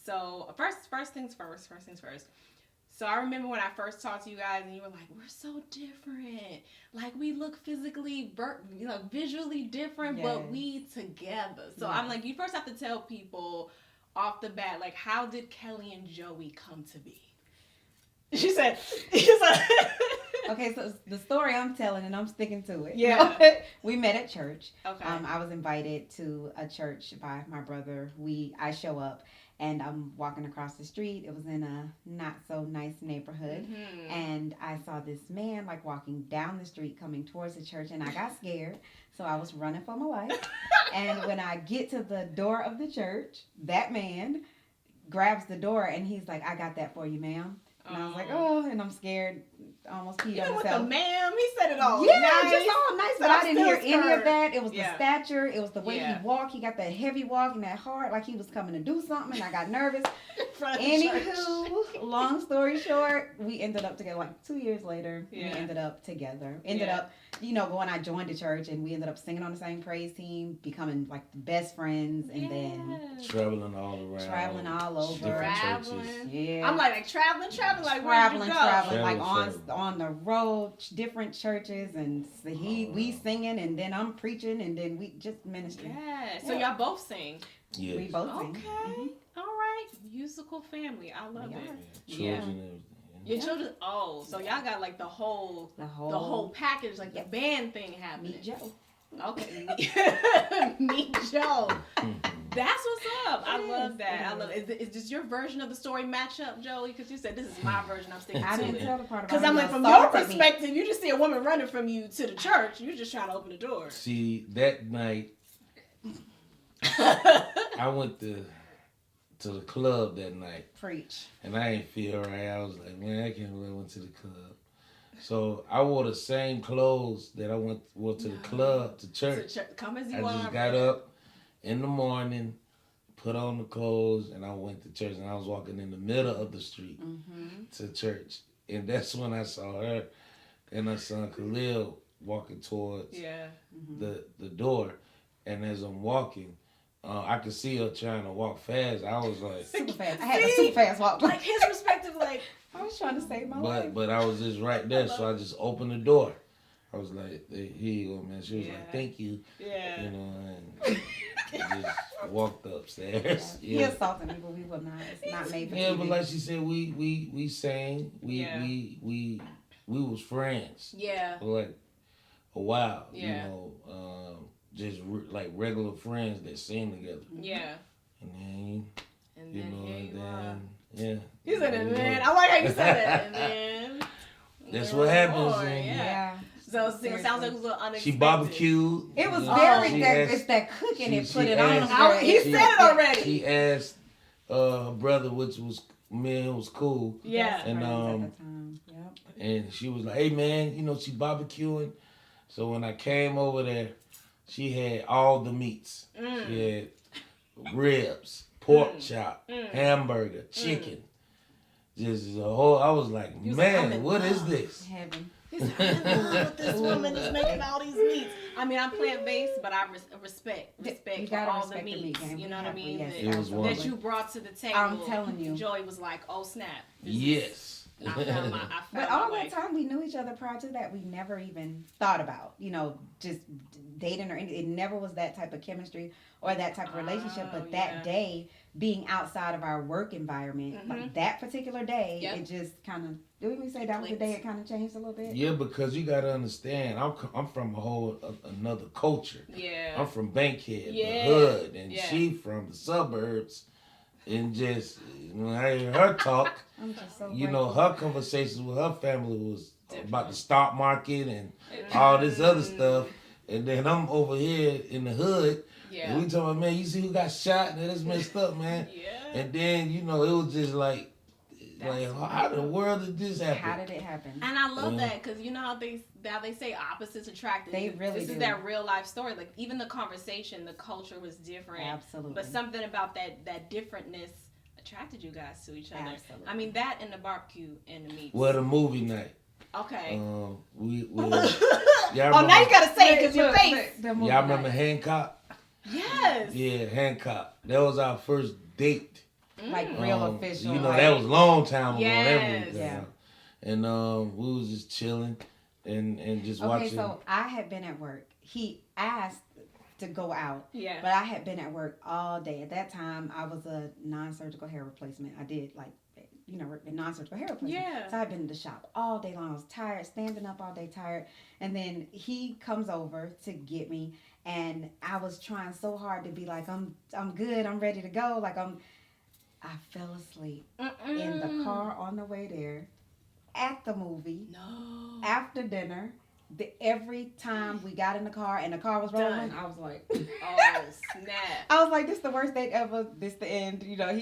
So first things first. First things first. So I remember when I first talked to you guys, and you were like, "We're so different. Like we look physically, visually different, but we together." So I'm like, you first have to tell people off the bat, like, how did Kelli and Joey come to be? She said, Okay, so the story I'm telling, and I'm sticking to it. Yeah. We met at church. Okay. I was invited to a church by my brother. I show up, and I'm walking across the street. It was in a not so nice neighborhood, and I saw this man like walking down the street coming towards the church, and I got scared, so I was running for my life. And when I get to the door of the church, that man grabs the door, and he's like, "I got that for you, ma'am." And I was like, "Oh," and I'm scared. Almost peed on with myself. the ma'am, he said it all. Yeah, nice. just all nice, but I didn't hear any of that. It was the Yeah. stature, it was the way he walked. He got that heavy walk and that hard, like he was coming to do something, and I got nervous. Anywho, long story short, we ended up together. Like 2 years later, we ended up together. I joined the church, and we ended up singing on the same praise team, becoming like the best friends, and then traveling all around, traveling all over, different churches. Yeah, I'm like traveling, like where you go? Traveling, like on the road, different churches, and so we singing, and then I'm preaching, and then we just ministry. Yeah. So y'all both sing. Yes. We both sing. Okay. All right. Musical family. I love it. Children. And everything. Your children. Oh, so y'all got like the whole package, like the band thing happening. Meet Joe. Okay. Meet Joe. That's what's up. I love that. I love it. Is this your version of the story match up, Joey? Because you said this is my version. I'm sticking to it. I didn't tell the part about because I'm like, from your perspective, you just see a woman running from you to the church. You're just trying to open the door. See, that night, I went to the club that night. Preach. And I ain't feel right. I was like, man, I can't believe I went to the club. So I wore the same clothes that I wore to the club, to church. Come as you I just got up in the morning, put on the clothes, and I went to church. And I was walking in the middle of the street to church. And that's when I saw her and her son Khalil walking towards the door. And as I'm walking, I could see her trying to walk fast. I was like... Super fast. I had a super fast walk. Like his perspective, like... I was trying to save my life. But I was just right there, so I just opened the door. I was like, "Here you go, man." She was like, "Thank you." Yeah. You know, and just walked upstairs. He assaulted me, but we were not. It's not made for TV. But like she said, we sang. We was friends. Yeah. For like a while. Yeah. You know, just like regular friends that sing together. Yeah. And then. Yeah. You said it, man. I like how you said it. And then that's what happens. Yeah. So it sounds like it was a little unexpected. She barbecued. It was very it's that cooking and put it on. He said it already. She asked her brother, which was was cool. Yeah. And and she was like, "Hey man, she barbecuing." So when I came over there, she had all the meats. She had ribs, pork chop, hamburger, chicken. Just a whole. I was like, man, what is this? Heaven. He's like, I'm in love with this woman is making all these meats. I mean, I'm plant-based, but I respect all the meats. You know what I mean? Yes, that you brought to the table. I'm telling you. Joy was like, oh, snap. Yes. But all that time we knew each other prior to that, we never even thought about, just dating or anything. It never was that type of chemistry or that type of relationship. But that day, being outside of our work environment, like that particular day, it just kind of, didn't we say that was the day it kind of changed a little bit? Yeah, because you got to understand, I'm from another culture. Yeah. I'm from Bankhead, the hood, and she from the suburbs. And just when I hear her talk, her conversations with her family was about the stock market and all this other stuff. And then I'm over here in the hood. Yeah. And we talking about, man, you see who got shot? And that's messed up, man. Yeah. And then, it was just like how in the world did this happen? How did it happen? And I love that because you know how they say opposites attract. They really This is that real life story. Like even the conversation, the culture was different. Absolutely. But something about that differentness attracted you guys to each other. Absolutely. I mean that and the barbecue and the meats. Well, the movie night. Okay. We now you gotta say it because your face. Y'all remember Hancock? Yes. Yeah, Hancock. That was our first date. like real official. You know, like, that was a long time ago. Yes. Yeah. And we was just chilling and just watching. Okay, so I had been at work. He asked to go out. Yeah. But I had been at work all day. At that time, I was a non-surgical hair replacement. I did like, you know, a non-surgical hair replacement. Yeah. So I'd been in the shop all day long. I was tired, standing up all day, tired. And then he comes over to get me, and I was trying so hard to be like, I'm good, I'm ready to go. Like I fell asleep in the car on the way there, at the movie, after dinner. Every time we got in the car and the car was rolling, I was like, oh snap! I was like, this the worst date ever. This the end. You know,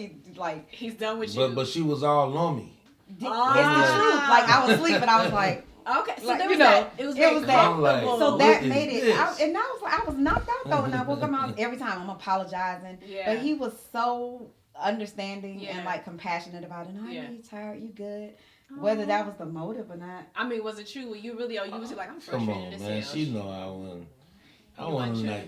he's done with you. But she was all on me. It's the truth. Like I was asleep, and I was like, okay, so like, there was you know, that. It was that. Like, so that made it. I was knocked out though, and I woke him out every time. I'm apologizing, but he was so understanding and like compassionate about it. No, you tired? You good? Whether that was the motive or not. I mean, was it true? Were you really, you was like, I'm Come frustrated on, man. She know I wasn't like,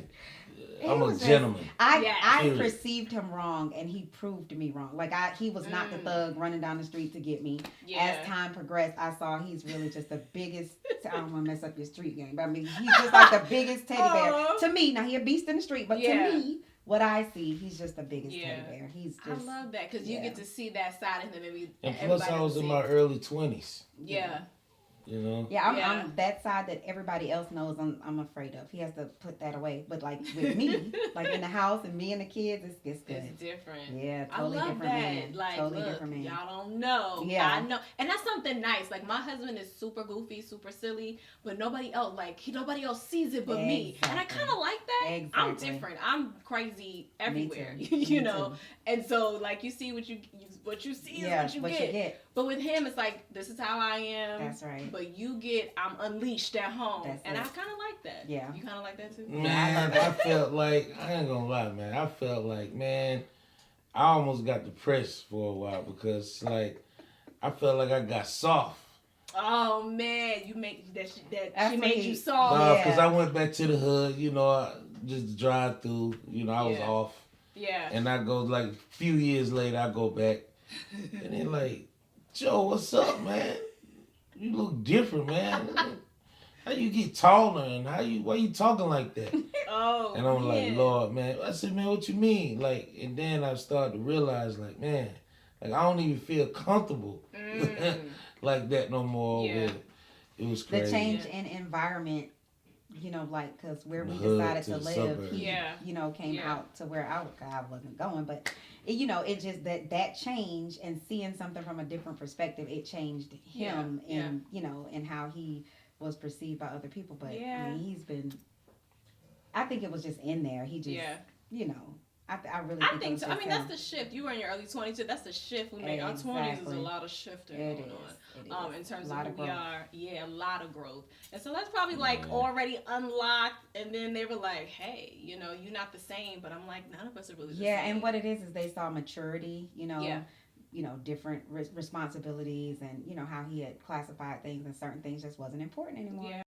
I'm a just, gentleman. I perceived him wrong, and he proved me wrong. Like he was not the thug running down the street to get me. As time progressed, I saw he's really just the biggest. I don't want to mess up your street game, but I mean, he's just like the biggest teddy bear to me. Now he a beast in the street, but to me, what I see, he's just the biggest teddy bear. He's just. I love that because you get to see that side of him. And plus, I was in my early 20s. Yeah. You know? Yeah, I'm that side that everybody else knows I'm afraid of. He has to put that away. But like with me, like in the house and me and the kids, it's good. It's different. Yeah, totally different that. man. Like, totally look, different man. Y'all don't know. Yeah. I know. And that's something nice. Like my husband is super goofy, super silly, but nobody else nobody else sees it but me. And I kind of like that. Exactly. I'm different. I'm crazy everywhere. Me you Me know. Too. And so like you see what you see is what you get. But with him, it's like, this is how I am. That's right. But you get, I'm unleashed at home. And I kind of like that. Yeah. You kind of like that too? Man, I felt like, I ain't gonna lie, man. I felt like, man, I almost got depressed for a while because, like, I felt like I got soft. Oh, man. You make she made you soft. Nah, because I went back to the hood, you know, just drive through, you know, I was off. Yeah. And I go, like, a few years later, I go back. And then, like, Joe, what's up, man? You look different, man. How you get taller and why you talking like that? And I'm like, Lord, man. I said, man, what you mean? Like, and then I started to realize, like, man, like I don't even feel comfortable like that no more. Yeah. It was crazy. The change in environment, you know, like, because where we decided to live, he, you know, came out to where I wasn't going, but you know, it just that change and seeing something from a different perspective, it changed him in, you know, and how he was perceived by other people. But I mean, I think it was just in there. He just, you know, I really think so. I mean, that's the shift. You were in your early 20s, too. That's the shift we make. Our 20s is a lot of shifting going on. In terms of who we are. Yeah, a lot of growth. And so that's probably like already unlocked. And then they were like, hey, you know, you're not the same. But I'm like, none of us are really the same. Yeah, and what it is they saw maturity, you know. You know, different responsibilities and, you know, how he had classified things and certain things just wasn't important anymore. Yeah.